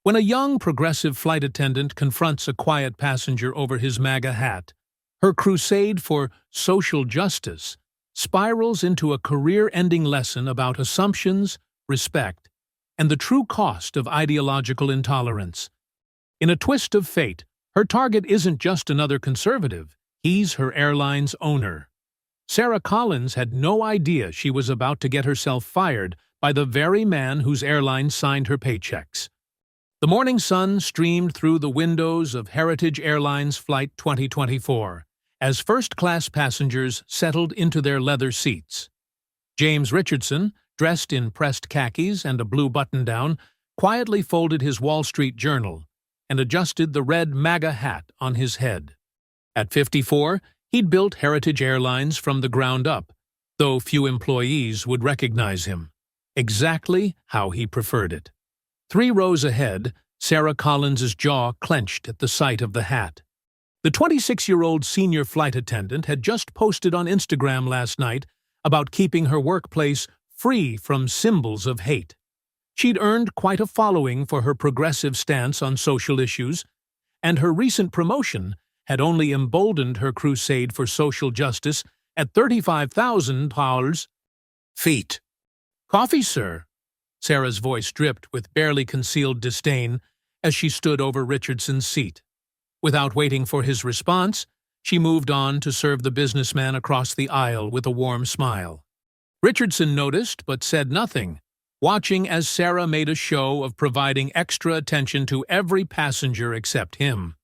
When a young, progressive flight attendant confronts a quiet passenger over his MAGA hat, her crusade for social justice spirals into a career-ending lesson about assumptions, respect, and the true cost of ideological intolerance. In a twist of fate, her target isn't just another conservative, he's her airline's owner. Sarah Collins had no idea she was about to get herself fired by the very man whose airline signed her paychecks. The morning sun streamed through the windows of Heritage Airlines Flight 2024 as first-class passengers settled into their leather seats. James Richardson, dressed in pressed khakis and a blue button-down, quietly folded his Wall Street Journal and adjusted the red MAGA hat on his head. At 54, he'd built Heritage Airlines from the ground up, though few employees would recognize him, exactly how he preferred it. 3 rows ahead, Sarah Collins's jaw clenched at the sight of the hat. The 26-year-old senior flight attendant had just posted on Instagram last night about keeping her workplace free from symbols of hate. She'd earned quite a following for her progressive stance on social issues, and her recent promotion had only emboldened her crusade for social justice at $35,000 feet. "Coffee, sir?" Sarah's voice dripped with barely concealed disdain as she stood over Richardson's seat. Without waiting for his response, she moved on to serve the businessman across the aisle with a warm smile. Richardson noticed but said nothing, watching as Sarah made a show of providing extra attention to every passenger except him.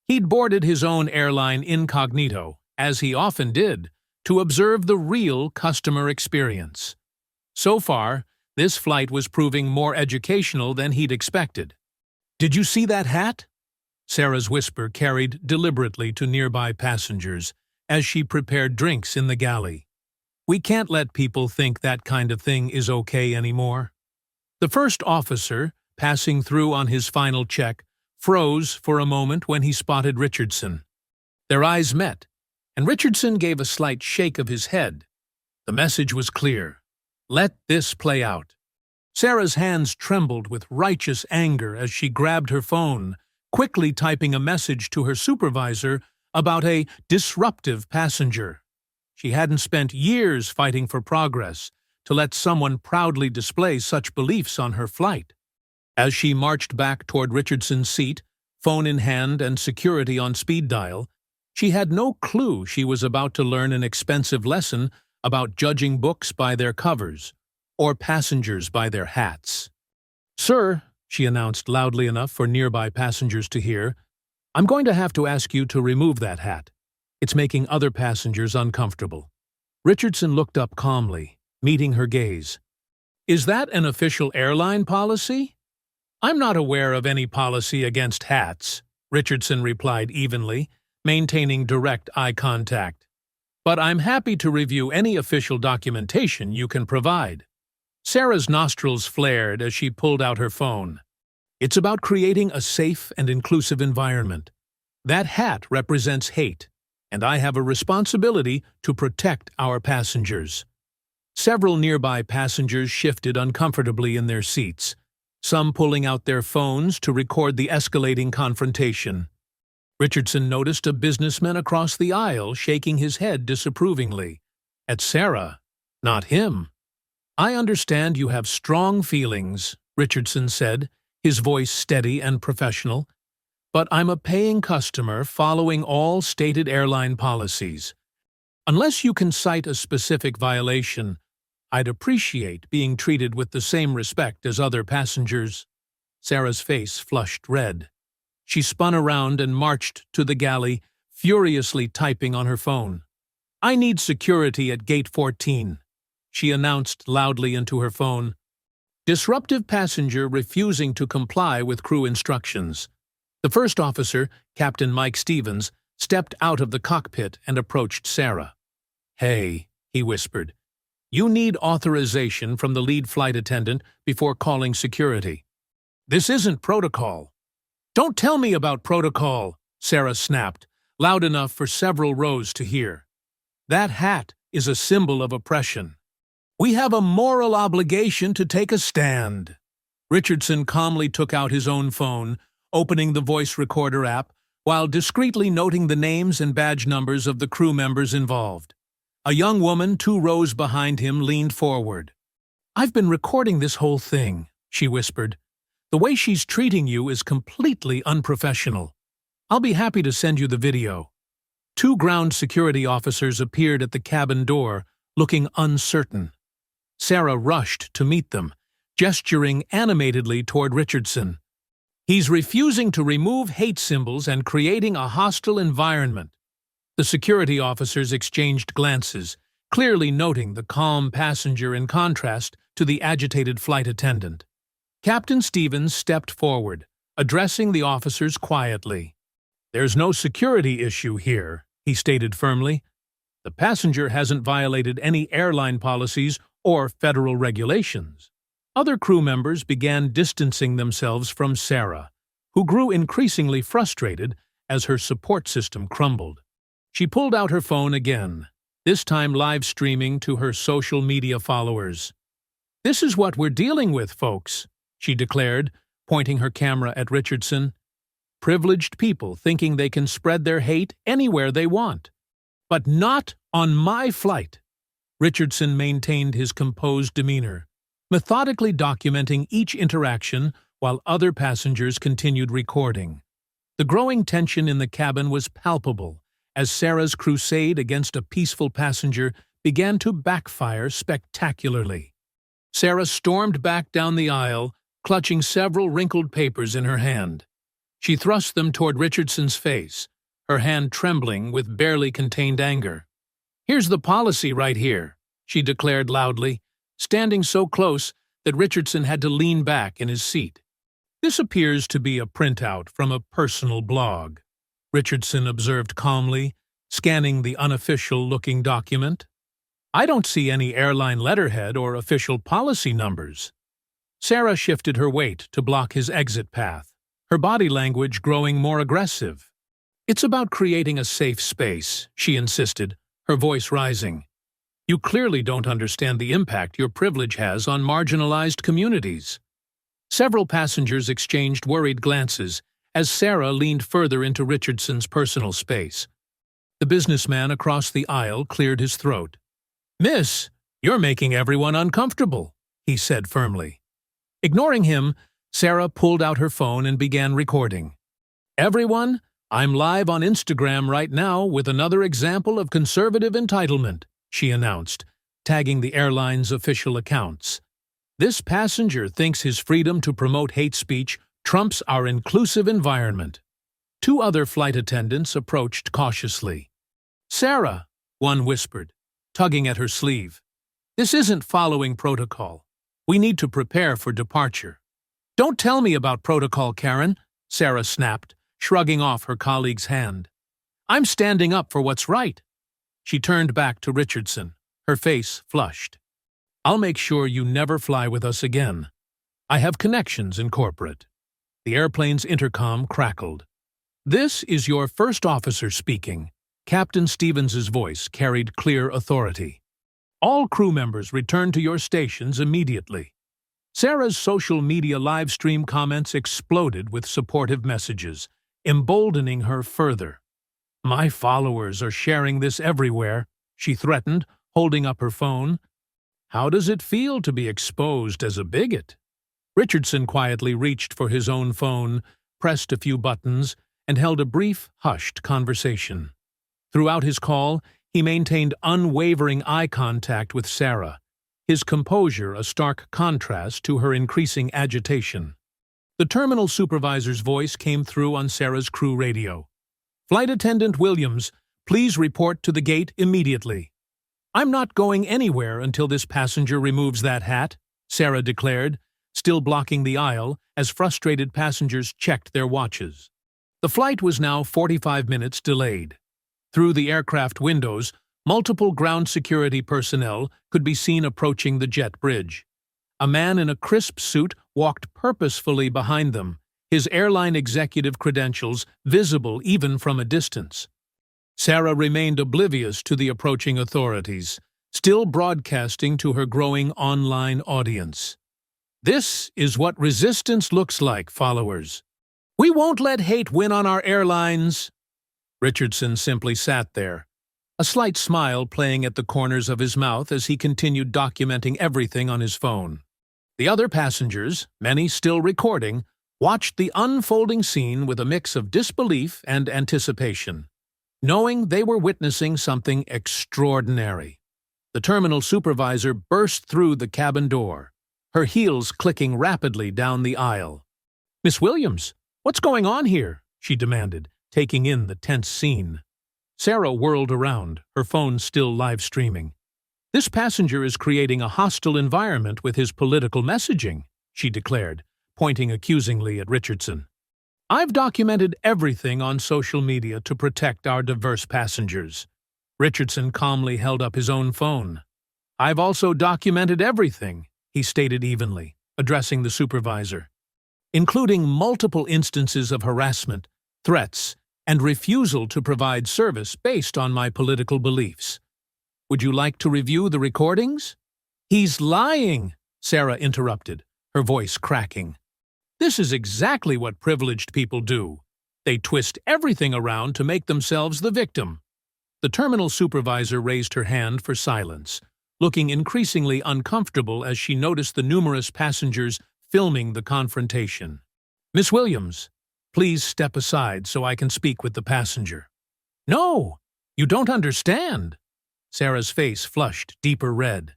He'd boarded his own airline incognito, as he often did, to observe the real customer experience. So far, this flight was proving more educational than he'd expected. "Did you see that hat?" Sarah's whisper carried deliberately to nearby passengers as she prepared drinks in the galley. "We can't let people think that kind of thing is okay anymore." The first officer, passing through on his final check, froze for a moment when he spotted Richardson. Their eyes met, and Richardson gave a slight shake of his head. The message was clear. Let this play out. Sarah's hands trembled with righteous anger as she grabbed her phone, quickly typing a message to her supervisor about a disruptive passenger. She hadn't spent years fighting for progress to let someone proudly display such beliefs on her flight. As she marched back toward Richardson's seat, phone in hand and security on speed dial, she had no clue she was about to learn an expensive lesson about judging books by their covers, or passengers by their hats. "Sir," she announced loudly enough for nearby passengers to hear, "I'm going to have to ask you to remove that hat. It's making other passengers uncomfortable." Richardson looked up calmly, meeting her gaze. "Is that an official airline policy?" "I'm not aware of any policy against hats," Richardson replied evenly, maintaining direct eye contact. "But I'm happy to review any official documentation you can provide." Sarah's nostrils flared as she pulled out her phone. "It's about creating a safe and inclusive environment. That hat represents hate, and I have a responsibility to protect our passengers." Several nearby passengers shifted uncomfortably in their seats, some pulling out their phones to record the escalating confrontation. Richardson noticed a businessman across the aisle shaking his head disapprovingly. At Sarah, not him. "I understand you have strong feelings," Richardson said, his voice steady and professional, "but I'm a paying customer following all stated airline policies. Unless you can cite a specific violation, I'd appreciate being treated with the same respect as other passengers." Sarah's face flushed red. She spun around and marched to the galley, furiously typing on her phone. "I need security at Gate 14, she announced loudly into her phone. Disruptive passenger refusing to comply with crew instructions. The first officer, Captain Mike Stevens, stepped out of the cockpit and approached Sarah. "Hey," he whispered, "you need authorization from the lead flight attendant before calling security. This isn't protocol." "Don't tell me about protocol," Sarah snapped, loud enough for several rows to hear. "That hat is a symbol of oppression. We have a moral obligation to take a stand." Richardson calmly took out his own phone, opening the voice recorder app, while discreetly noting the names and badge numbers of the crew members involved. A young woman 2 rows behind him leaned forward. "I've been recording this whole thing," she whispered. "The way she's treating you is completely unprofessional. I'll be happy to send you the video." 2 ground security officers appeared at the cabin door, looking uncertain. Sarah rushed to meet them, gesturing animatedly toward Richardson. "He's refusing to remove hate symbols and creating a hostile environment." The security officers exchanged glances, clearly noting the calm passenger in contrast to the agitated flight attendant. Captain Stevens stepped forward, addressing the officers quietly. "There's no security issue here," he stated firmly. "The passenger hasn't violated any airline policies or federal regulations." Other crew members began distancing themselves from Sarah, who grew increasingly frustrated as her support system crumbled. She pulled out her phone again, this time live streaming to her social media followers. "This is what we're dealing with, folks," she declared, pointing her camera at Richardson. "Privileged people thinking they can spread their hate anywhere they want. But not on my flight." Richardson maintained his composed demeanor, methodically documenting each interaction while other passengers continued recording. The growing tension in the cabin was palpable as Sarah's crusade against a peaceful passenger began to backfire spectacularly. Sarah stormed back down the aisle, clutching several wrinkled papers in her hand. She thrust them toward Richardson's face, her hand trembling with barely contained anger. "Here's the policy right here," she declared loudly, standing so close that Richardson had to lean back in his seat. "This appears to be a printout from a personal blog," Richardson observed calmly, scanning the unofficial-looking document. "I don't see any airline letterhead or official policy numbers." Sarah shifted her weight to block his exit path, her body language growing more aggressive. "It's about creating a safe space," she insisted, her voice rising. "You clearly don't understand the impact your privilege has on marginalized communities." Several passengers exchanged worried glances as Sarah leaned further into Richardson's personal space. The businessman across the aisle cleared his throat. "Miss, you're making everyone uncomfortable," he said firmly. Ignoring him, Sarah pulled out her phone and began recording. "Everyone, I'm live on Instagram right now with another example of conservative entitlement," she announced, tagging the airline's official accounts. "This passenger thinks his freedom to promote hate speech trumps our inclusive environment." 2 other flight attendants approached cautiously. "Sarah," one whispered, tugging at her sleeve, "this isn't following protocol. We need to prepare for departure." "Don't tell me about protocol, Karen," Sarah snapped, shrugging off her colleague's hand. "I'm standing up for what's right." She turned back to Richardson, her face flushed. "I'll make sure you never fly with us again. I have connections in corporate." The airplane's intercom crackled. "This is your first officer speaking." Captain Stevens's voice carried clear authority. "All crew members return to your stations immediately." Sarah's social media live stream comments exploded with supportive messages, emboldening her further. "My followers are sharing this everywhere," she threatened, holding up her phone. "How does it feel to be exposed as a bigot?" Richardson quietly reached for his own phone, pressed a few buttons, and held a brief, hushed conversation. Throughout his call, he maintained unwavering eye contact with Sarah, his composure a stark contrast to her increasing agitation. The terminal supervisor's voice came through on Sarah's crew radio. "Flight Attendant Williams, please report to the gate immediately." "I'm not going anywhere until this passenger removes that hat," Sarah declared, still blocking the aisle as frustrated passengers checked their watches. The flight was now 45 minutes delayed. Through the aircraft windows, multiple ground security personnel could be seen approaching the jet bridge. A man in a crisp suit walked purposefully behind them, his airline executive credentials visible even from a distance. Sarah remained oblivious to the approaching authorities, still broadcasting to her growing online audience. This is what resistance looks like, followers. We won't let hate win on our airlines. Richardson simply sat there, a slight smile playing at the corners of his mouth as he continued documenting everything on his phone. The other passengers, many still recording, watched the unfolding scene with a mix of disbelief and anticipation, knowing they were witnessing something extraordinary. The terminal supervisor burst through the cabin door, her heels clicking rapidly down the aisle. "Miss Williams, what's going on here?" she demanded, taking in the tense scene. Sarah whirled around, her phone still live-streaming. "This passenger is creating a hostile environment with his political messaging," she declared, pointing accusingly at Richardson. "I've documented everything on social media to protect our diverse passengers." Richardson calmly held up his own phone. "I've also documented everything," he stated evenly, addressing the supervisor, "including multiple instances of harassment, threats, and refusal to provide service based on my political beliefs. Would you like to review the recordings?" "He's lying," Sarah interrupted, her voice cracking. "This is exactly what privileged people do. They twist everything around to make themselves the victim." The terminal supervisor raised her hand for silence, looking increasingly uncomfortable as she noticed the numerous passengers filming the confrontation. "Miss Williams, please step aside so I can speak with the passenger." "No, you don't understand." Sarah's face flushed deeper red.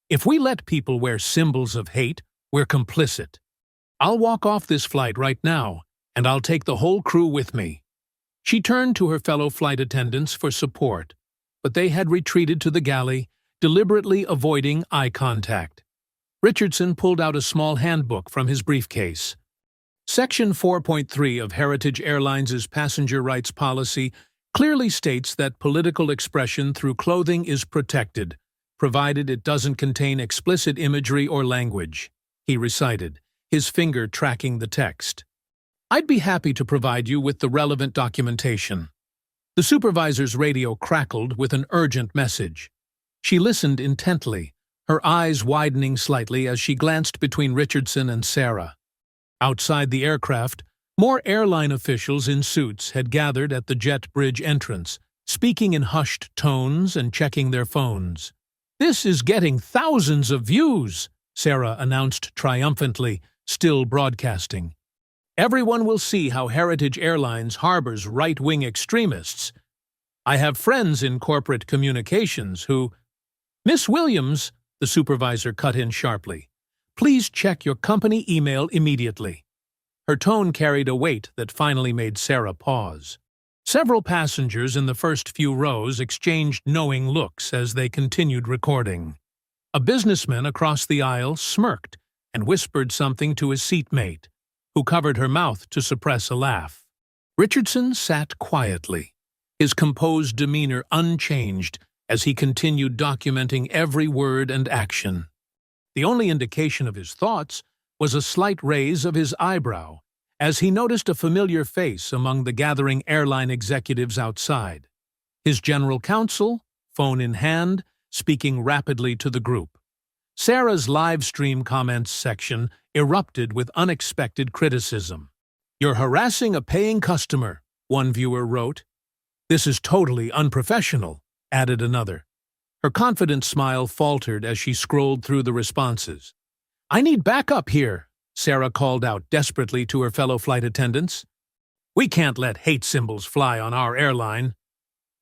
"If we let people wear symbols of hate, we're complicit. I'll walk off this flight right now, and I'll take the whole crew with me." She turned to her fellow flight attendants for support, but they had retreated to the galley, deliberately avoiding eye contact. Richardson pulled out a small handbook from his briefcase. Section 4.3 of Heritage Airlines' passenger rights policy clearly states that political expression through clothing is protected, provided it doesn't contain explicit imagery or language, he recited, his finger tracking the text. "I'd be happy to provide you with the relevant documentation." The supervisor's radio crackled with an urgent message. She listened intently, her eyes widening slightly as she glanced between Richardson and Sarah. Outside the aircraft, more airline officials in suits had gathered at the jet bridge entrance, speaking in hushed tones and checking their phones. "This is getting thousands of views," Sarah announced triumphantly, still broadcasting. "Everyone will see how Heritage Airlines harbors right-wing extremists. I have friends in corporate communications who—" "Miss Williams," the supervisor cut in sharply, "please check your company email immediately." Her tone carried a weight that finally made Sarah pause. Several passengers in the first few rows exchanged knowing looks as they continued recording. A businessman across the aisle smirked and whispered something to his seatmate, who covered her mouth to suppress a laugh. Richardson sat quietly, his composed demeanor unchanged as he continued documenting every word and action. The only indication of his thoughts was a slight raise of his eyebrow as he noticed a familiar face among the gathering airline executives outside. His general counsel, phone in hand, speaking rapidly to the group. Sarah's live stream comments section erupted with unexpected criticism. "You're harassing a paying customer," one viewer wrote. "This is totally unprofessional," added another. Her confident smile faltered as she scrolled through the responses. "I need backup here," Sarah called out desperately to her fellow flight attendants. "We can't let hate symbols fly on our airline."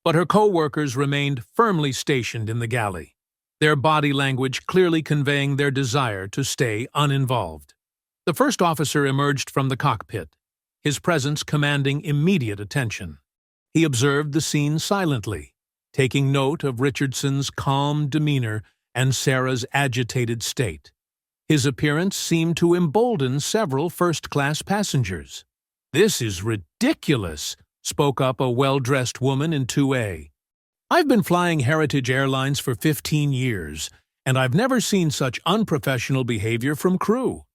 But her co-workers remained firmly stationed in the galley, their body language clearly conveying their desire to stay uninvolved. The first officer emerged from the cockpit, his presence commanding immediate attention. He observed the scene silently, taking note of Richardson's calm demeanor and Sarah's agitated state. His appearance seemed to embolden several first-class passengers. "This is ridiculous," spoke up a well-dressed woman in 2A. "I've been flying Heritage Airlines for 15 years, and I've never seen such unprofessional behavior from crew.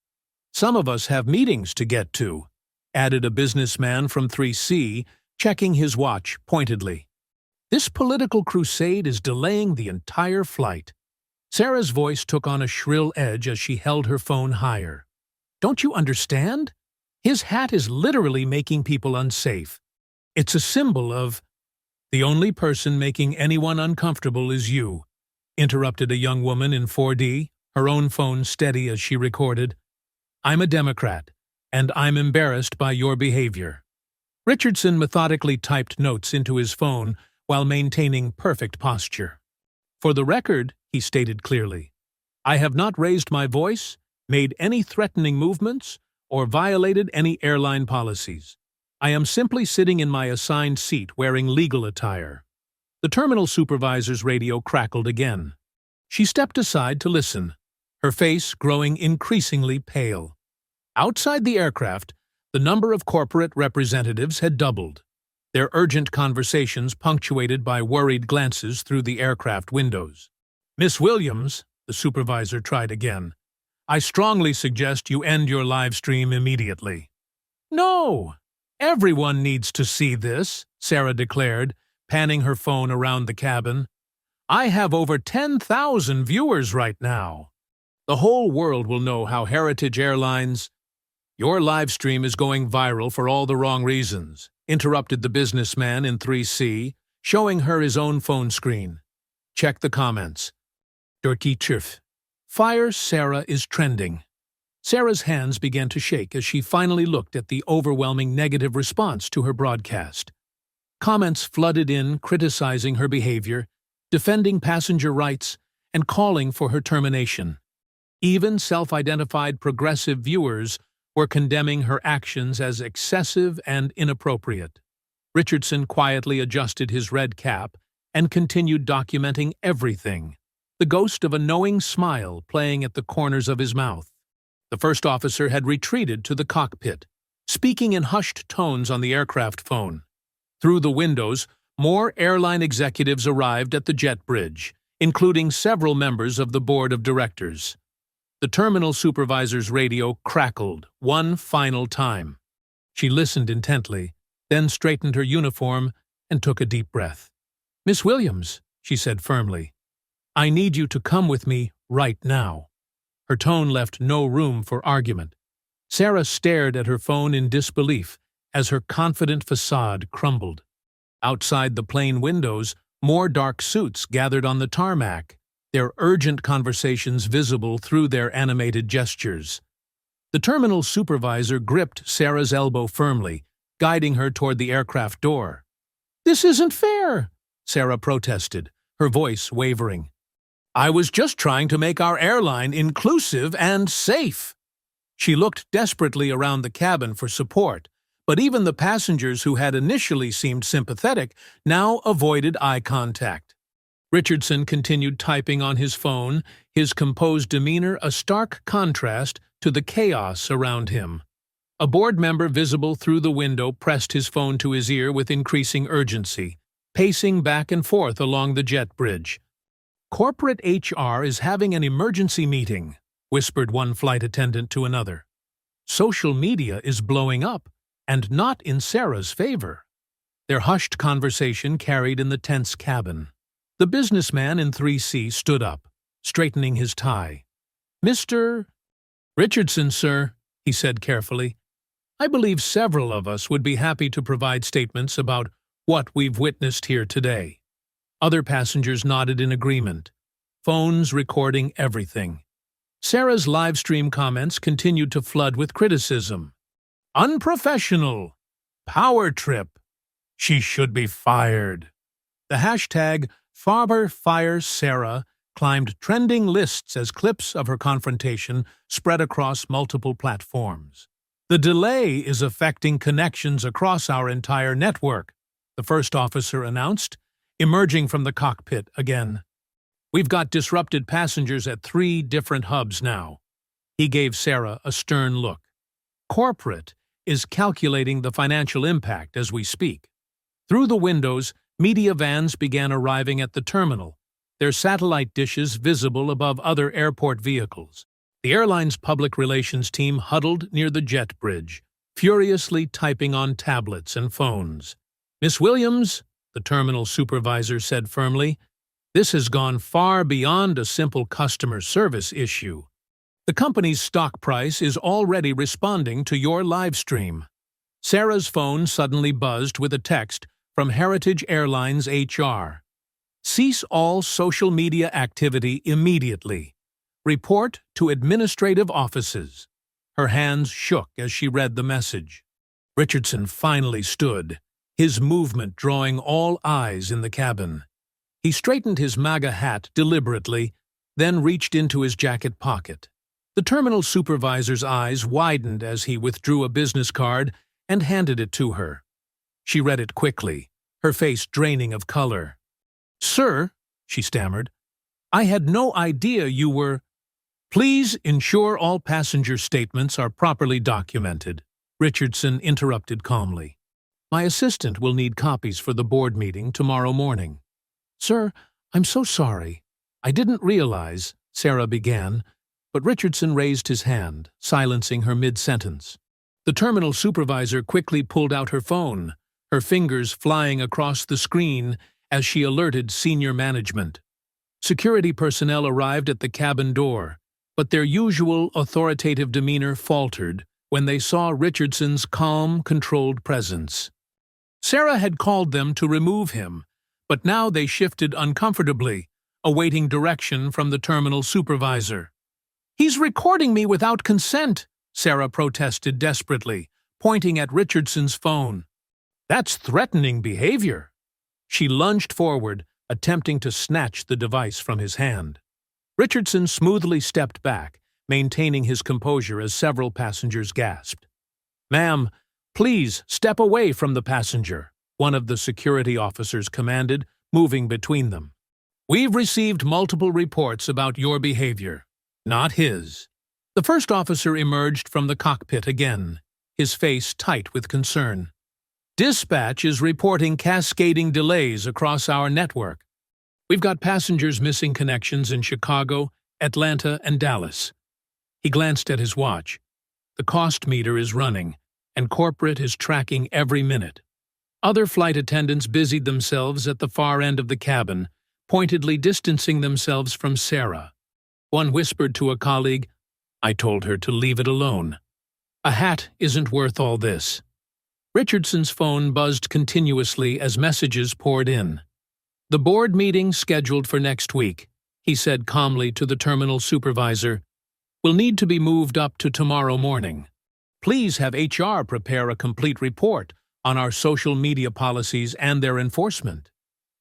Some of us have meetings to get to," added a businessman from 3C, checking his watch pointedly. "This political crusade is delaying the entire flight." Sarah's voice took on a shrill edge as she held her phone higher. "Don't you understand? His hat is literally making people unsafe. It's a symbol of—" "The only person making anyone uncomfortable is you," interrupted a young woman in 4D, her own phone steady as she recorded. "I'm a Democrat, and I'm embarrassed by your behavior." Richardson methodically typed notes into his phone while maintaining perfect posture. "For the record," he stated clearly, "I have not raised my voice, made any threatening movements, or violated any airline policies. I am simply sitting in my assigned seat wearing legal attire." The terminal supervisor's radio crackled again. She stepped aside to listen, her face growing increasingly pale. Outside the aircraft, the number of corporate representatives had doubled, their urgent conversations punctuated by worried glances through the aircraft windows. "Miss Williams," the supervisor tried again, "I strongly suggest you end your live stream immediately." "No! Everyone needs to see this," Sarah declared, panning her phone around the cabin. "I have over 10,000 viewers right now. The whole world will know how Heritage Airlines—" "Your live stream is going viral for all the wrong reasons," interrupted the businessman in 3C, showing her his own phone screen. "Check the comments." Dirty Chif. "Fire Sarah is trending." Sarah's hands began to shake as she finally looked at the overwhelming negative response to her broadcast. Comments flooded in criticizing her behavior, defending passenger rights, and calling for her termination. Even self-identified progressive viewers were condemning her actions as excessive and inappropriate. Richardson quietly adjusted his red cap and continued documenting everything, the ghost of a knowing smile playing at the corners of his mouth. The first officer had retreated to the cockpit, speaking in hushed tones on the aircraft phone. Through the windows, more airline executives arrived at the jet bridge, including several members of the board of directors. The terminal supervisor's radio crackled one final time. She listened intently, then straightened her uniform and took a deep breath. "Miss Williams," she said firmly, "I need you to come with me right now." Her tone left no room for argument. Sarah stared at her phone in disbelief as her confident facade crumbled. Outside the plane windows, more dark suits gathered on the tarmac, their urgent conversations visible through their animated gestures. The terminal supervisor gripped Sarah's elbow firmly, guiding her toward the aircraft door. "This isn't fair," Sarah protested, her voice wavering. "I was just trying to make our airline inclusive and safe." She looked desperately around the cabin for support, but even the passengers who had initially seemed sympathetic now avoided eye contact. Richardson continued typing on his phone, his composed demeanor a stark contrast to the chaos around him. A board member visible through the window pressed his phone to his ear with increasing urgency, pacing back and forth along the jet bridge. "Corporate HR is having an emergency meeting," whispered one flight attendant to another. "Social media is blowing up, and not in Sarah's favor." Their hushed conversation carried in the tense cabin. The businessman in 3C stood up, straightening his tie. "Mr. Richardson, sir," he said carefully, "I believe several of us would be happy to provide statements about what we've witnessed here today." Other passengers nodded in agreement, phones recording everything. Sarah's live stream comments continued to flood with criticism. "Unprofessional! Power trip! She should be fired!" The hashtag #FarberFireSarah climbed trending lists as clips of her confrontation spread across multiple platforms. "The delay is affecting connections across our entire network," the first officer announced, emerging from the cockpit again. "We've got disrupted passengers at 3 different hubs now." He gave Sarah a stern look. "Corporate is calculating the financial impact as we speak." Through the windows, media vans began arriving at the terminal, their satellite dishes visible above other airport vehicles. The airline's public relations team huddled near the jet bridge, furiously typing on tablets and phones. "Miss Williams," the terminal supervisor said firmly, This has gone far beyond a simple customer service issue. The company's stock price is already responding to your live stream. Sarah's phone suddenly buzzed with a text from Heritage Airlines HR. Cease all social media activity immediately. Report to administrative offices. Her hands shook as she read the message. Richardson finally stood, his movement drawing all eyes in the cabin. He straightened his MAGA hat deliberately, then reached into his jacket pocket. The terminal supervisor's eyes widened as he withdrew a business card and handed it to her. She read it quickly, her face draining of color. "Sir," she stammered, "I had no idea you were—" "Please ensure all passenger statements are properly documented," Richardson interrupted calmly. "My assistant will need copies for the board meeting tomorrow morning." "Sir, I'm so sorry. I didn't realize," Sarah began, but Richardson raised his hand, silencing her mid-sentence. The terminal supervisor quickly pulled out her phone, her fingers flying across the screen as she alerted senior management. Security personnel arrived at the cabin door, but their usual authoritative demeanor faltered when they saw Richardson's calm, controlled presence. Sarah had called them to remove him, but now they shifted uncomfortably, awaiting direction from the terminal supervisor. "He's recording me without consent," Sarah protested desperately, pointing at Richardson's phone. "That's threatening behavior." She lunged forward, attempting to snatch the device from his hand. Richardson smoothly stepped back, maintaining his composure as several passengers gasped. "Ma'am, please step away from the passenger," one of the security officers commanded, moving between them. "We've received multiple reports about your behavior, not his." The first officer emerged from the cockpit again, his face tight with concern. "Dispatch is reporting cascading delays across our network. We've got passengers missing connections in Chicago, Atlanta, and Dallas." He glanced at his watch. The cost meter is running, and corporate is tracking every minute. Other flight attendants busied themselves at the far end of the cabin, pointedly distancing themselves from Sarah. One whispered to a colleague, "I told her to leave it alone. A hat isn't worth all this." Richardson's phone buzzed continuously as messages poured in. "The board meeting scheduled for next week," he said calmly to the terminal supervisor, "will need to be moved up to tomorrow morning. Please have HR prepare a complete report on our social media policies and their enforcement."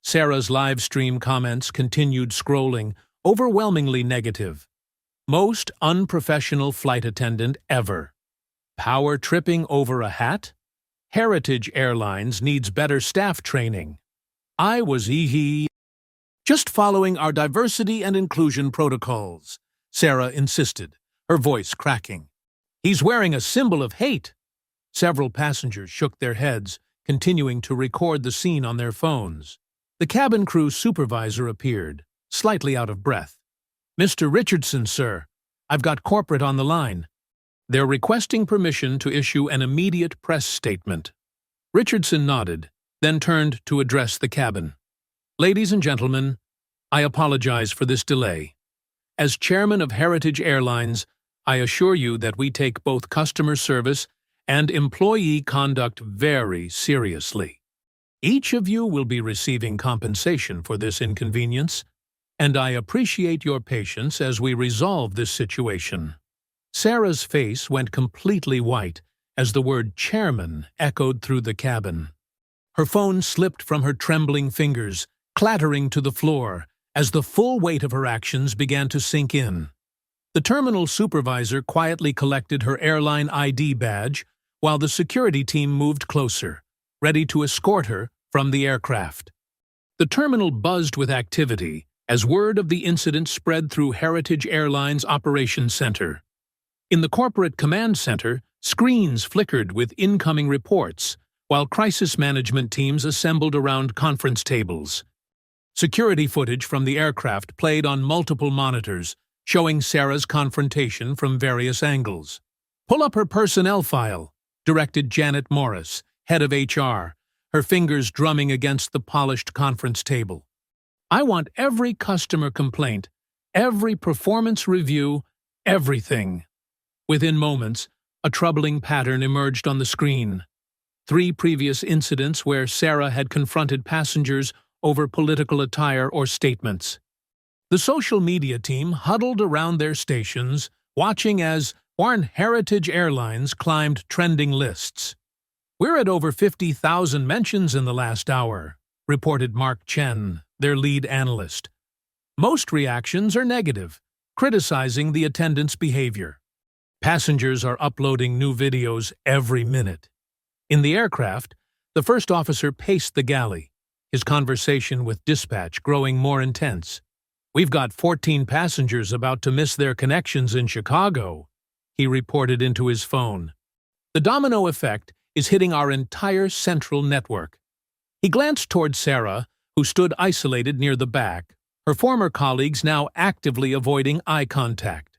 Sarah's live stream comments continued scrolling, overwhelmingly negative. "Most unprofessional flight attendant ever. Power tripping over a hat? Heritage Airlines needs better staff training. I was just following our diversity and inclusion protocols," Sarah insisted, her voice cracking. "He's wearing a symbol of hate." Several passengers shook their heads, continuing to record the scene on their phones. The cabin crew supervisor appeared, slightly out of breath. "Mr. Richardson, sir, I've got corporate on the line. They're requesting permission to issue an immediate press statement." Richardson nodded, then turned to address the cabin. "Ladies and gentlemen, I apologize for this delay. As chairman of Heritage Airlines, I assure you that we take both customer service and employee conduct very seriously. Each of you will be receiving compensation for this inconvenience, and I appreciate your patience as we resolve this situation." Sarah's face went completely white as the word chairman echoed through the cabin. Her phone slipped from her trembling fingers, clattering to the floor as the full weight of her actions began to sink in. The terminal supervisor quietly collected her airline ID badge while the security team moved closer, ready to escort her from the aircraft. The terminal buzzed with activity as word of the incident spread through Heritage Airlines Operations Center. In the corporate command center, screens flickered with incoming reports, while crisis management teams assembled around conference tables. Security footage from the aircraft played on multiple monitors, showing Sarah's confrontation from various angles. "Pull up her personnel file," directed Janet Morris, head of HR, her fingers drumming against the polished conference table. I want every customer complaint, every performance review, everything." Within moments, a troubling pattern emerged on the screen. 3 previous incidents where Sarah had confronted passengers over political attire or statements. The social media team huddled around their stations, watching as Heritage Airlines climbed trending lists. "We're at over 50,000 mentions in the last hour," reported Mark Chen, their lead analyst. Most reactions are negative, criticizing the attendant's behavior. Passengers are uploading new videos every minute. In the aircraft, the first officer paced the galley, his conversation with dispatch growing more intense. "We've got 14 passengers about to miss their connections in Chicago," he reported into his phone. "The domino effect is hitting our entire central network." He glanced toward Sarah, who stood isolated near the back, her former colleagues now actively avoiding eye contact.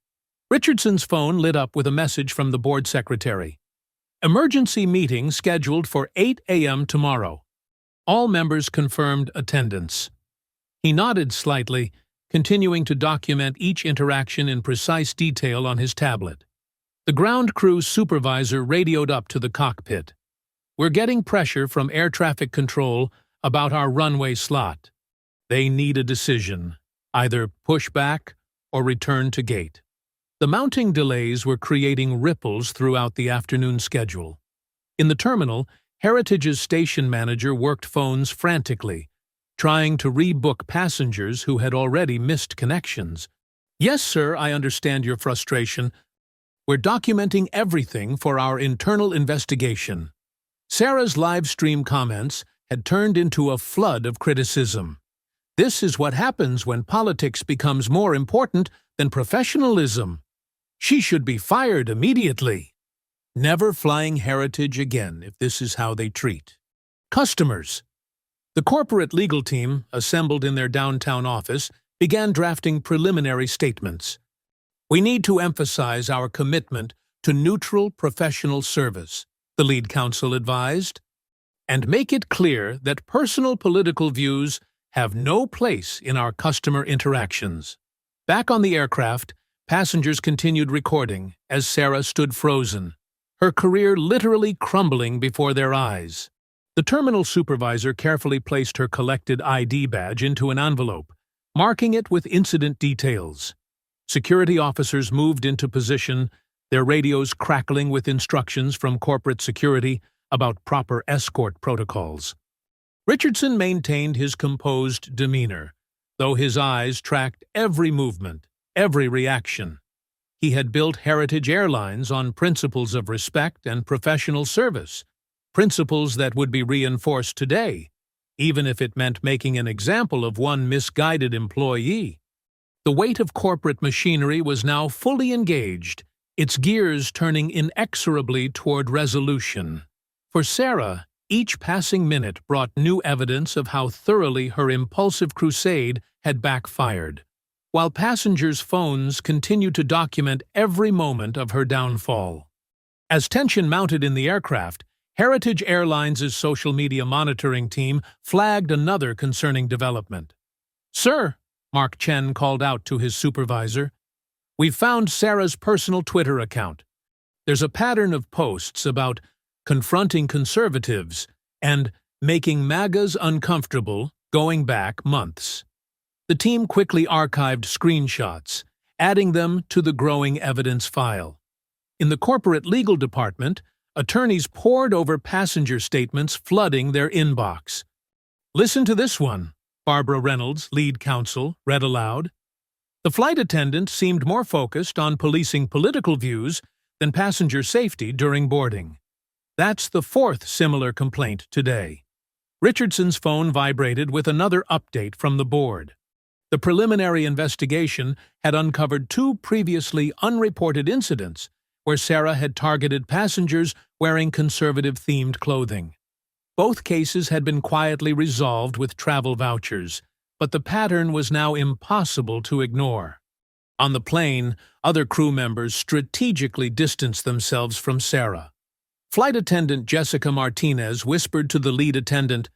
Richardson's phone lit up with a message from the board secretary. "Emergency meeting scheduled for 8 a.m. tomorrow." All members confirmed attendance. He nodded slightly, continuing to document each interaction in precise detail on his tablet. The ground crew supervisor radioed up to the cockpit. "We're getting pressure from air traffic control about our runway slot. They need a decision, either push back or return to gate." The mounting delays were creating ripples throughout the afternoon schedule. In the terminal, Heritage's station manager worked phones frantically, trying to rebook passengers who had already missed connections. "Yes, sir, I understand your frustration. We're documenting everything for our internal investigation." Sarah's live stream comments had turned into a flood of criticism. "This is what happens when politics becomes more important than professionalism. She should be fired immediately. Never flying Heritage again if this is how they treat customers." The corporate legal team, assembled in their downtown office, began drafting preliminary statements. "We need to emphasize our commitment to neutral professional service," the lead counsel advised, "and make it clear that personal political views have no place in our customer interactions." Back on the aircraft, passengers continued recording as Sarah stood frozen, her career literally crumbling before their eyes. The terminal supervisor carefully placed her collected ID badge into an envelope, marking it with incident details. Security officers moved into position, their radios crackling with instructions from corporate security about proper escort protocols. Richardson maintained his composed demeanor, though his eyes tracked every movement, every reaction. He had built Heritage Airlines on principles of respect and professional service, principles that would be reinforced today, even if it meant making an example of one misguided employee. The weight of corporate machinery was now fully engaged, its gears turning inexorably toward resolution. For Sarah, each passing minute brought new evidence of how thoroughly her impulsive crusade had backfired, while passengers' phones continued to document every moment of her downfall. As tension mounted in the aircraft, Heritage Airlines' social media monitoring team flagged another concerning development. "Sir," Mark Chen called out to his supervisor, "we've found Sarah's personal Twitter account. There's a pattern of posts about confronting conservatives and making MAGAs uncomfortable going back months." The team quickly archived screenshots, adding them to the growing evidence file. In the corporate legal department, attorneys pored over passenger statements flooding their inbox. "Listen to this one," Barbara Reynolds, lead counsel, read aloud. The flight attendant seemed more focused on policing political views than passenger safety during boarding. That's the 4th similar complaint today. Richardson's phone vibrated with another update from the board. The preliminary investigation had uncovered 2 previously unreported incidents where Sarah had targeted passengers wearing conservative-themed clothing. Both cases had been quietly resolved with travel vouchers, but the pattern was now impossible to ignore. On the plane, other crew members strategically distanced themselves from Sarah. Flight attendant Jessica Martinez whispered to the lead attendant,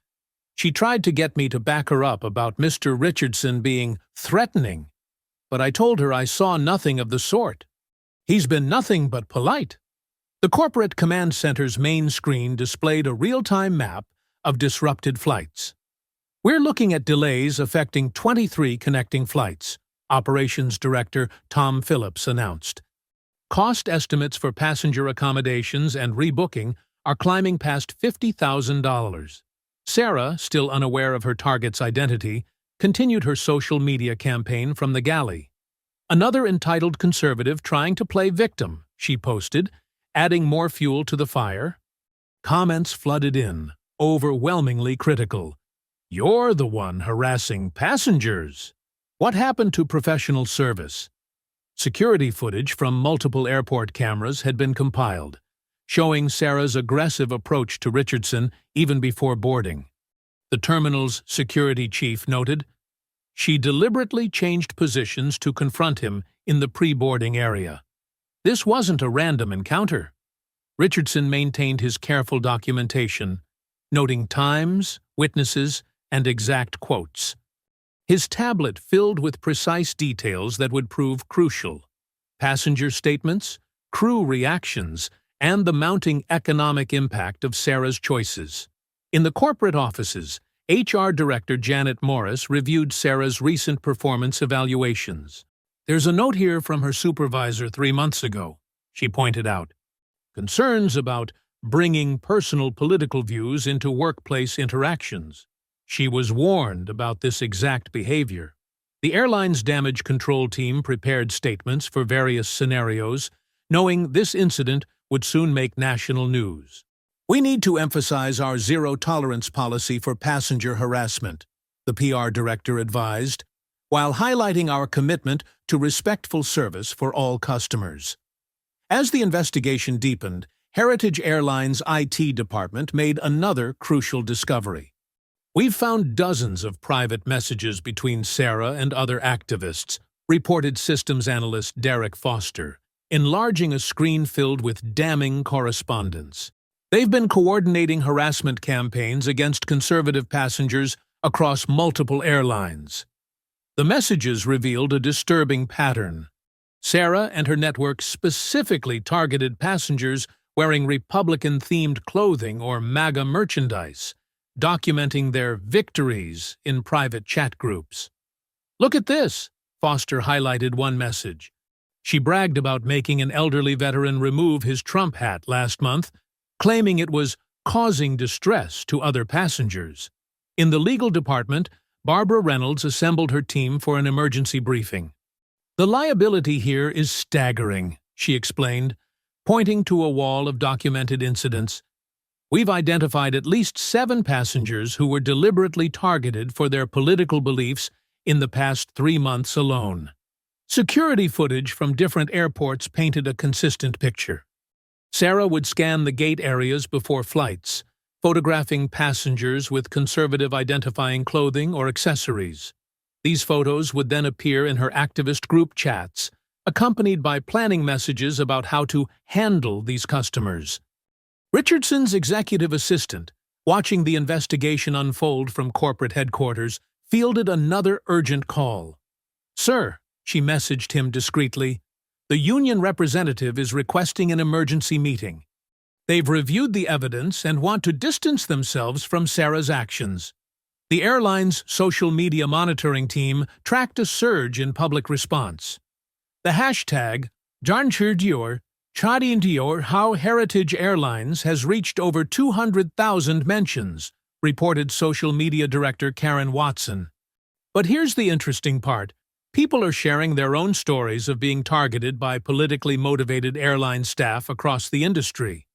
She tried to get me to back her up about Mr. Richardson being threatening, but I told her I saw nothing of the sort. He's been nothing but polite. The corporate command center's main screen displayed a real-time map of disrupted flights. We're looking at delays affecting 23 connecting flights, Operations Director Tom Phillips announced. Cost estimates for passenger accommodations and rebooking are climbing past $50,000. Sarah, still unaware of her target's identity, continued her social media campaign from the galley. "Another entitled conservative trying to play victim," she posted, adding more fuel to the fire. Comments flooded in, overwhelmingly critical. "You're the one harassing passengers. What happened to professional service?" Security footage from multiple airport cameras had been compiled, showing Sarah's aggressive approach to Richardson even before boarding. The terminal's security chief noted, "She deliberately changed positions to confront him in the pre-boarding area. This wasn't a random encounter." Richardson maintained his careful documentation, noting times, witnesses, and exact quotes. His tablet filled with precise details that would prove crucial: passenger statements, crew reactions, and the mounting economic impact of Sarah's choices. In the corporate offices, HR Director Janet Morris reviewed Sarah's recent performance evaluations. "There's a note here from her supervisor 3 months ago," she pointed out. "Concerns about bringing personal political views into workplace interactions. She was warned about this exact behavior." The airline's damage control team prepared statements for various scenarios, knowing this incident would soon make national news. "We need to emphasize our zero-tolerance policy for passenger harassment," the PR director advised, while highlighting our commitment to respectful service for all customers. As the investigation deepened, Heritage Airlines' IT department made another crucial discovery. "We've found dozens of private messages between Sarah and other activists," reported systems analyst Derek Foster, enlarging a screen filled with damning correspondence. "They've been coordinating harassment campaigns against conservative passengers across multiple airlines." The messages revealed a disturbing pattern. Sarah and her network specifically targeted passengers wearing Republican-themed clothing or MAGA merchandise, documenting their victories in private chat groups. "Look at this," Foster highlighted one message. She bragged about making an elderly veteran remove his Trump hat last month, claiming it was causing distress to other passengers. In the legal department, Barbara Reynolds assembled her team for an emergency briefing. "The liability here is staggering," she explained, pointing to a wall of documented incidents. "We've identified at least 7 passengers who were deliberately targeted for their political beliefs in the past 3 months alone." Security footage from different airports painted a consistent picture. Sarah would scan the gate areas before flights, photographing passengers with conservative identifying clothing or accessories. These photos would then appear in her activist group chats, accompanied by planning messages about how to handle these customers. Richardson's executive assistant, watching the investigation unfold from corporate headquarters, fielded another urgent call. "Sir," she messaged him discreetly, "the union representative is requesting an emergency meeting. They've reviewed the evidence and want to distance themselves from Sarah's actions." The airline's social media monitoring team tracked a surge in public response. The hashtag #JarnChurdior How Heritage Airlines has reached over 200,000 mentions, reported social media director Karen Watson. But here's the interesting part. People are sharing their own stories of being targeted by politically motivated airline staff across the industry.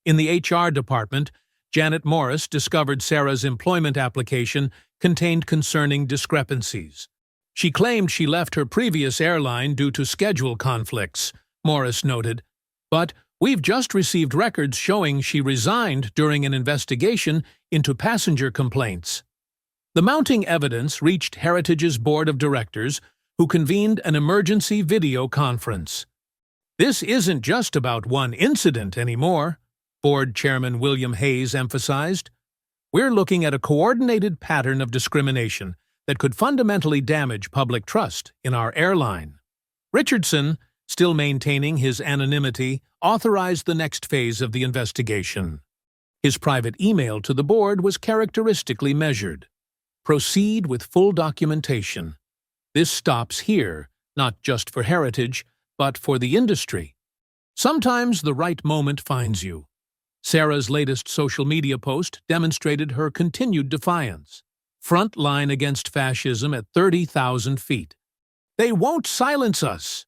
In the HR department, Janet Morris discovered Sarah's employment application contained concerning discrepancies. She claimed she left her previous airline due to schedule conflicts, Morris noted, but we've just received records showing she resigned during an investigation into passenger complaints. The mounting evidence reached Heritage's board of directors, who convened an emergency video conference. "This isn't just about one incident anymore," board chairman William Hayes emphasized. We're looking at a coordinated pattern of discrimination that could fundamentally damage public trust in our airline. Richardson, still maintaining his anonymity, authorized the next phase of the investigation. His private email to the board was characteristically measured. Proceed with full documentation. This stops here, not just for Heritage, but for the industry. Sometimes the right moment finds you. Sarah's latest social media post demonstrated her continued defiance. Front line against fascism at 30,000 feet. They won't silence us.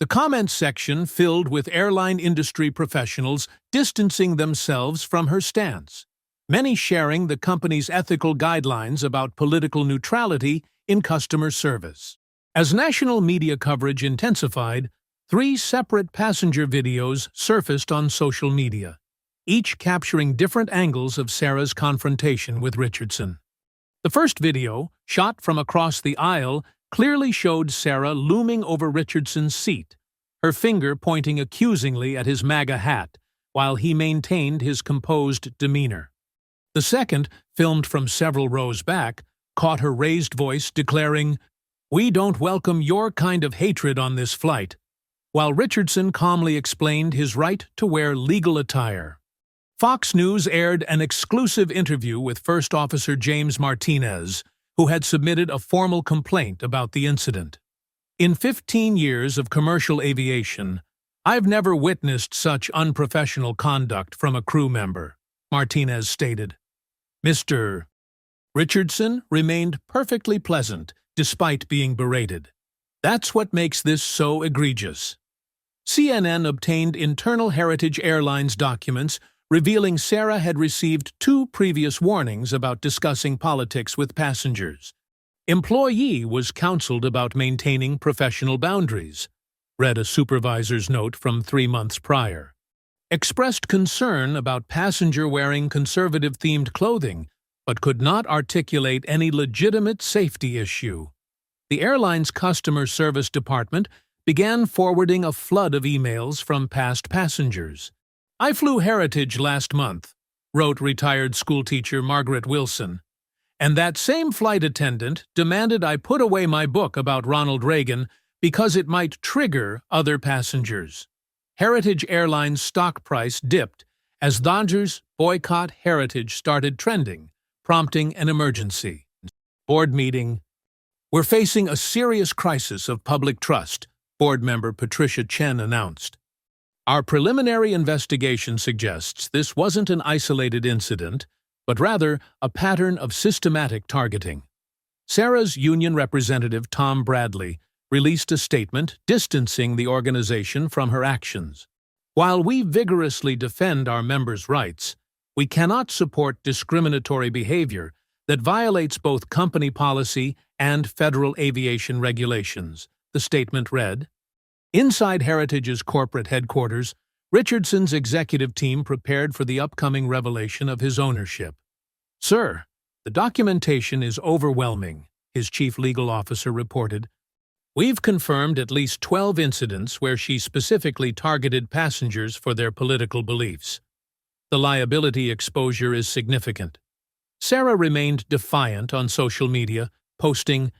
The comments section filled with airline industry professionals distancing themselves from her stance, many sharing the company's ethical guidelines about political neutrality in customer service. As national media coverage intensified, 3 separate passenger videos surfaced on social media, each capturing different angles of Sarah's confrontation with Richardson. The first video, shot from across the aisle, clearly showed Sarah looming over Richardson's seat, her finger pointing accusingly at his MAGA hat, while he maintained his composed demeanor. The second, filmed from several rows back, caught her raised voice declaring, "We don't welcome your kind of hatred on this flight," while Richardson calmly explained his right to wear legal attire. Fox News aired an exclusive interview with First Officer James Martinez, who had submitted a formal complaint about the incident. "In 15 years of commercial aviation, I've never witnessed such unprofessional conduct from a crew member," Martinez stated. Mr. Richardson remained perfectly pleasant despite being berated. That's what makes this so egregious. CNN obtained internal Heritage Airlines documents revealing Sarah had received 2 previous warnings about discussing politics with passengers. Employee was counseled about maintaining professional boundaries, read a supervisor's note from 3 months prior. Expressed concern about passenger wearing conservative-themed clothing, but could not articulate any legitimate safety issue. The airline's customer service department began forwarding a flood of emails from past passengers. "I flew Heritage last month," wrote retired schoolteacher Margaret Wilson, "and that same flight attendant demanded I put away my book about Ronald Reagan because it might trigger other passengers." Heritage Airlines' stock price dipped as Dodgers boycott Heritage started trending, prompting an emergency. Board meeting. "We're facing a serious crisis of public trust," board member Patricia Chen announced. "Our preliminary investigation suggests this wasn't an isolated incident, but rather a pattern of systematic targeting." Sarah's union representative Tom Bradley released a statement distancing the organization from her actions. "While we vigorously defend our members' rights, we cannot support discriminatory behavior that violates both company policy and federal aviation regulations," the statement read. Inside Heritage's corporate headquarters, Richardson's executive team prepared for the upcoming revelation of his ownership. "Sir, the documentation is overwhelming," his chief legal officer reported. "We've confirmed at least 12 incidents where she specifically targeted passengers for their political beliefs. The liability exposure is significant." Sarah remained defiant on social media, posting,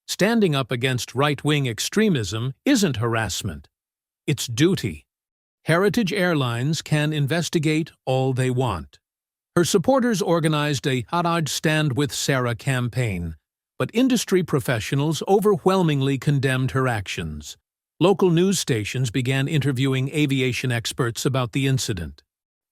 "Standing up against right-wing extremism isn't harassment. It's duty. Heritage Airlines can investigate all they want." Her supporters organized a Heritage Stand with Sarah campaign, but industry professionals overwhelmingly condemned her actions. Local news stations began interviewing aviation experts about the incident.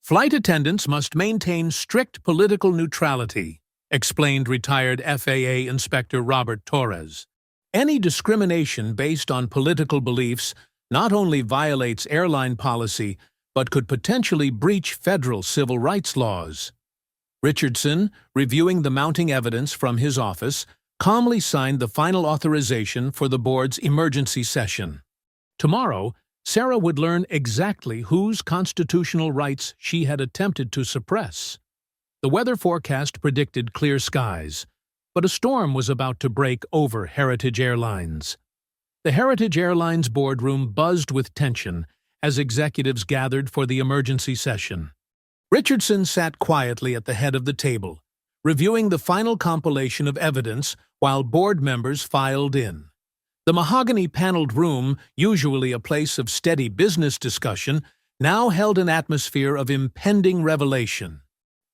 "Flight attendants must maintain strict political neutrality," explained retired FAA Inspector Robert Torres. "Any discrimination based on political beliefs not only violates airline policy, but could potentially breach federal civil rights laws." Richardson, reviewing the mounting evidence from his office, calmly signed the final authorization for the board's emergency session. Tomorrow, Sarah would learn exactly whose constitutional rights she had attempted to suppress. The weather forecast predicted clear skies, but a storm was about to break over Heritage Airlines. The Heritage Airlines boardroom buzzed with tension as executives gathered for the emergency session. Richardson sat quietly at the head of the table, reviewing the final compilation of evidence while board members filed in. The mahogany-paneled room, usually a place of steady business discussion, now held an atmosphere of impending revelation.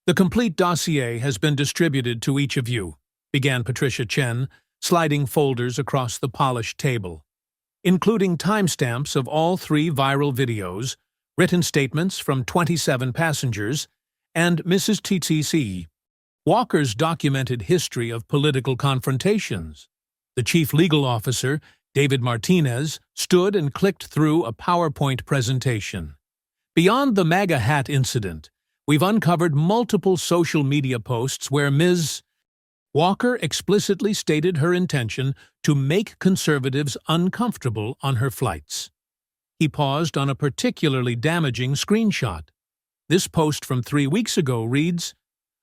"The complete dossier has been distributed to each of you," began Patricia Chen, sliding folders across the polished table, including timestamps of all 3 viral videos, written statements from 27 passengers, and Mrs. TTC Walker's documented history of political confrontations. The chief legal officer, David Martinez, stood and clicked through a PowerPoint presentation. Beyond the MAGA hat incident, we've uncovered multiple social media posts where Ms. Walker explicitly stated her intention to make conservatives uncomfortable on her flights. He paused on a particularly damaging screenshot. This post from 3 weeks ago reads,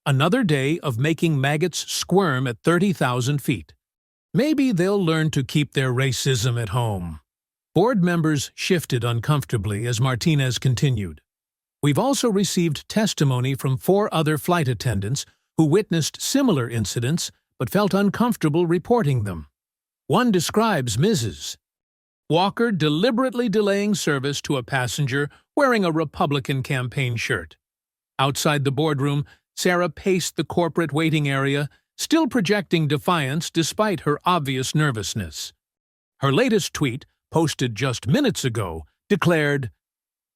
"Another day of making maggots squirm at 30,000 feet. Maybe they'll learn to keep their racism at home." Board members shifted uncomfortably as Martinez continued. "We've also received testimony from 4 other flight attendants who witnessed similar incidents but felt uncomfortable reporting them. One describes Mrs. Walker deliberately delaying service to a passenger wearing a Republican campaign shirt. Outside the boardroom, Sarah paced the corporate waiting area, still projecting defiance despite her obvious nervousness. Her latest tweet, posted just minutes ago, declared,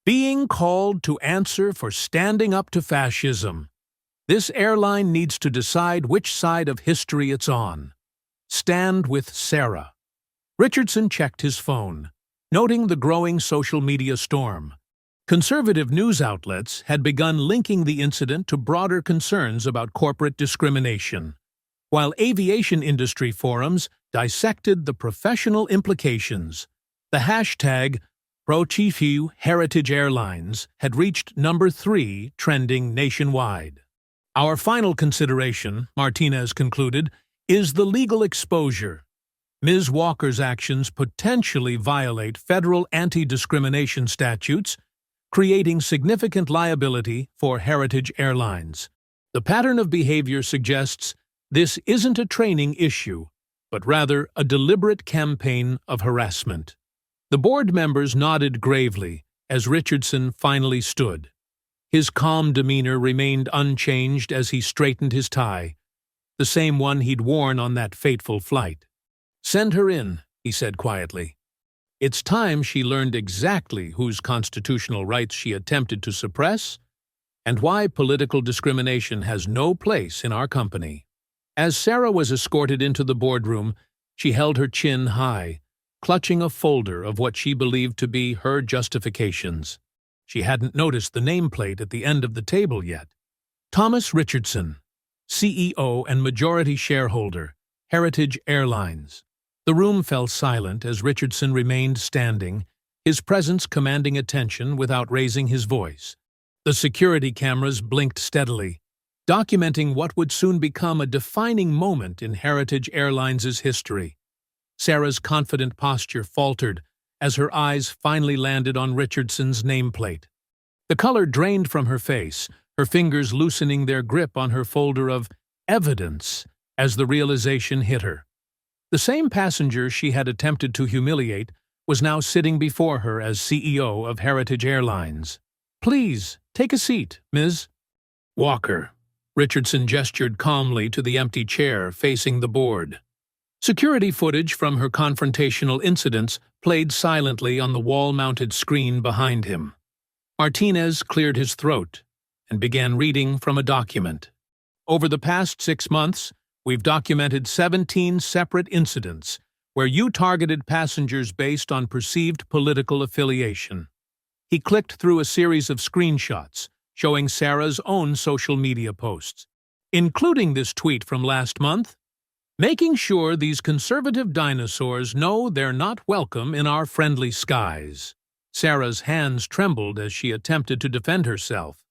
"Being called to answer for standing up to fascism. This airline needs to decide which side of history it's on. Stand with Sarah." Richardson checked his phone, noting the growing social media storm. Conservative news outlets had begun linking the incident to broader concerns about corporate discrimination, while aviation industry forums dissected the professional implications. The hashtag #ProChiefHeritage Airlines had reached number 3 trending nationwide. "Our final consideration," Martinez concluded, "is the legal exposure. Ms. Walker's actions potentially violate federal anti-discrimination statutes, creating significant liability for Heritage Airlines. The pattern of behavior suggests this isn't a training issue, but rather a deliberate campaign of harassment." The board members nodded gravely as Richardson finally stood. His calm demeanor remained unchanged as he straightened his tie, the same one he'd worn on that fateful flight. "Send her in," he said quietly. "It's time she learned exactly whose constitutional rights she attempted to suppress and why political discrimination has no place in our company." As Sarah was escorted into the boardroom, she held her chin high, clutching a folder of what she believed to be her justifications. She hadn't noticed the nameplate at the end of the table yet. "Thomas Richardson, CEO and majority shareholder, Heritage Airlines." The room fell silent as Richardson remained standing, his presence commanding attention without raising his voice. The security cameras blinked steadily, documenting what would soon become a defining moment in Heritage Airlines' history. Sarah's confident posture faltered as her eyes finally landed on Richardson's nameplate. The color drained from her face, her fingers loosening their grip on her folder of evidence as the realization hit her. The same passenger she had attempted to humiliate was now sitting before her as CEO of Heritage Airlines. "Please, take a seat, Ms. Walker." Richardson gestured calmly to the empty chair facing the board. Security footage from her confrontational incidents played silently on the wall-mounted screen behind him. Martinez cleared his throat and began reading from a document. "Over the past 6 months, we've documented 17 separate incidents where you targeted passengers based on perceived political affiliation." He clicked through a series of screenshots showing Sarah's own social media posts, including this tweet from last month, "Making sure these conservative dinosaurs know they're not welcome in our friendly skies." Sarah's hands trembled as she attempted to defend herself.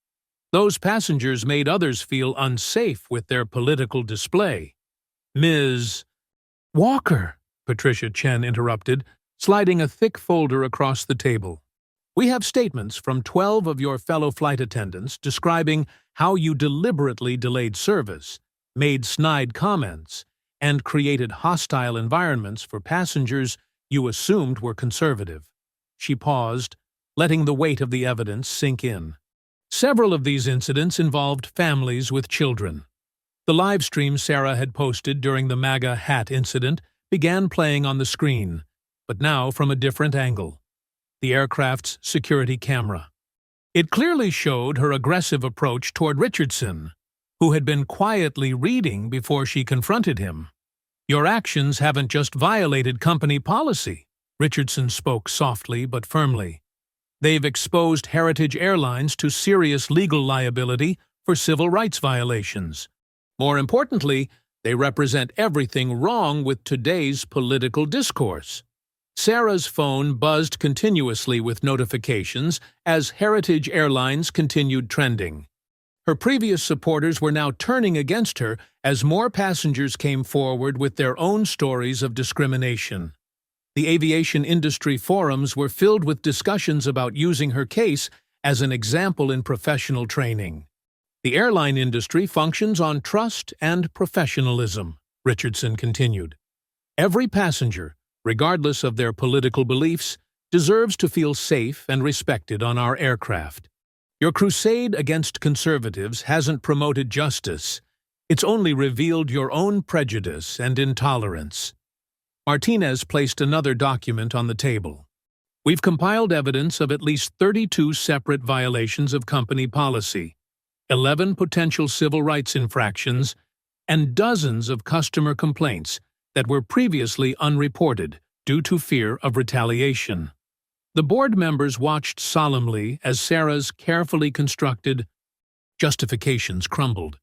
Those passengers made others feel unsafe with their political display. "Ms. Walker," Patricia Chen interrupted, sliding a thick folder across the table. "We have statements from 12 of your fellow flight attendants describing how you deliberately delayed service, made snide comments, and created hostile environments for passengers you assumed were conservative. She paused, letting the weight of the evidence sink in. Several of these incidents involved families with children. The live stream Sarah had posted during the MAGA hat incident began playing on the screen, but now from a different angle: the aircraft's security camera. It clearly showed her aggressive approach toward Richardson, who had been quietly reading before she confronted him. "Your actions haven't just violated company policy," Richardson spoke softly but firmly. "They've exposed Heritage Airlines to serious legal liability for civil rights violations. More importantly, they represent everything wrong with today's political discourse." Sarah's phone buzzed continuously with notifications as Heritage Airlines continued trending. Her previous supporters were now turning against her as more passengers came forward with their own stories of discrimination. The aviation industry forums were filled with discussions about using her case as an example in professional training. "The airline industry functions on trust and professionalism," Richardson continued. "Every passenger, regardless of their political beliefs, deserves to feel safe and respected on our aircraft. Your crusade against conservatives hasn't promoted justice. It's only revealed your own prejudice and intolerance." Martinez placed another document on the table. "We've compiled evidence of at least 32 separate violations of company policy, 11 potential civil rights infractions, and dozens of customer complaints that were previously unreported due to fear of retaliation." The board members watched solemnly as Sarah's carefully constructed justifications crumbled.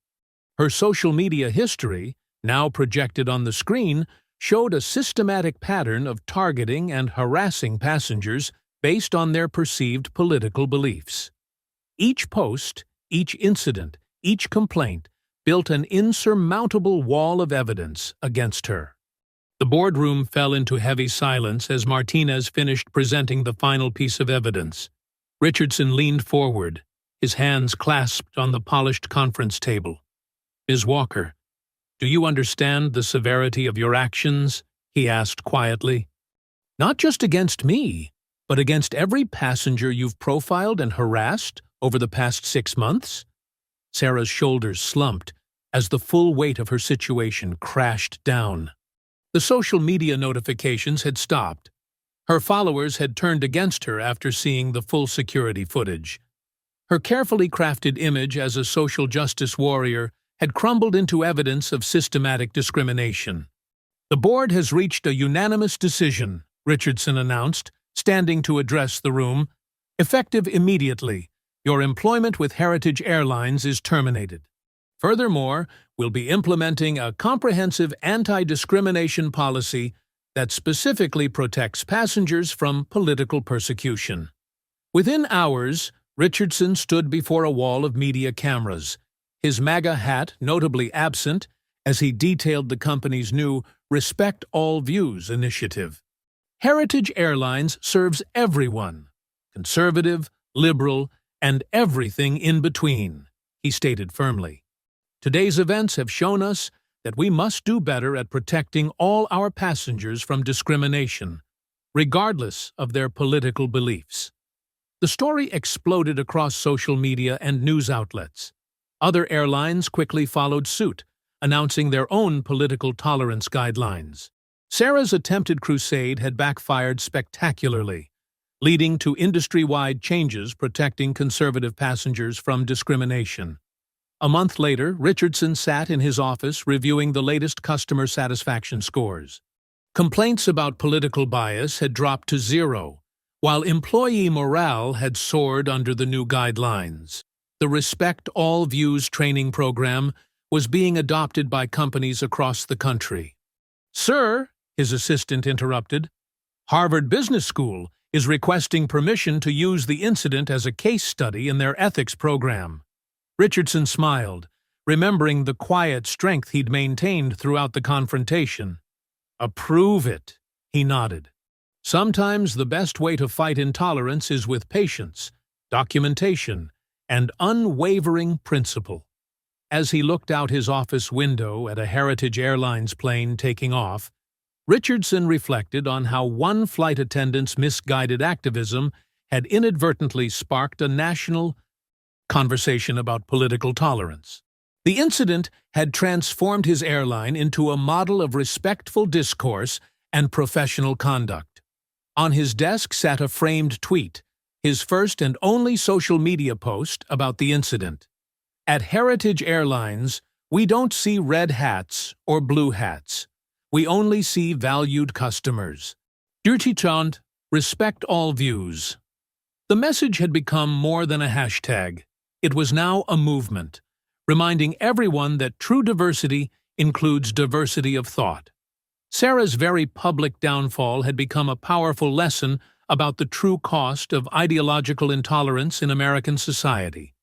Her social media history, now projected on the screen, showed a systematic pattern of targeting and harassing passengers based on their perceived political beliefs. Each post, each incident, each complaint built an insurmountable wall of evidence against her. The boardroom fell into heavy silence as Martinez finished presenting the final piece of evidence. Richardson leaned forward, his hands clasped on the polished conference table. "Ms. Walker, do you understand the severity of your actions?" he asked quietly. "Not just against me, but against every passenger you've profiled and harassed over the past 6 months?" Sarah's shoulders slumped as the full weight of her situation crashed down. The social media notifications had stopped. Her followers had turned against her after seeing the full security footage. Her carefully crafted image as a social justice warrior had crumbled into evidence of systematic discrimination. "The board has reached a unanimous decision," Richardson announced, standing to address the room. "Effective immediately, your employment with Heritage Airlines is terminated. Furthermore, we'll be implementing a comprehensive anti-discrimination policy that specifically protects passengers from political persecution." Within hours, Richardson stood before a wall of media cameras, his MAGA hat notably absent as he detailed the company's new Respect All Views initiative. "Heritage Airlines serves everyone, conservative, liberal, and everything in between," he stated firmly. "Today's events have shown us that we must do better at protecting all our passengers from discrimination, regardless of their political beliefs." The story exploded across social media and news outlets. Other airlines quickly followed suit, announcing their own political tolerance guidelines. Sarah's attempted crusade had backfired spectacularly, leading to industry-wide changes protecting conservative passengers from discrimination. A month later, Richardson sat in his office reviewing the latest customer satisfaction scores. Complaints about political bias had dropped to 0, while employee morale had soared under the new guidelines. The Respect All Views training program was being adopted by companies across the country. "Sir," his assistant interrupted, "Harvard Business School is requesting permission to use the incident as a case study in their ethics program." Richardson smiled, remembering the quiet strength he'd maintained throughout the confrontation. "Approve it," he nodded. "Sometimes the best way to fight intolerance is with patience, documentation, and unwavering principle." As he looked out his office window at a Heritage Airlines plane taking off, Richardson reflected on how one flight attendant's misguided activism had inadvertently sparked a national conversation about political tolerance. The incident had transformed his airline into a model of respectful discourse and professional conduct. On his desk sat a framed tweet, his first and only social media post about the incident. At Heritage Airlines, we don't see red hats or blue hats. We only see valued customers. Duty chant, respect all views. The message had become more than a hashtag. It was now a movement, reminding everyone that true diversity includes diversity of thought. Sarah's very public downfall had become a powerful lesson about the true cost of ideological intolerance in American society.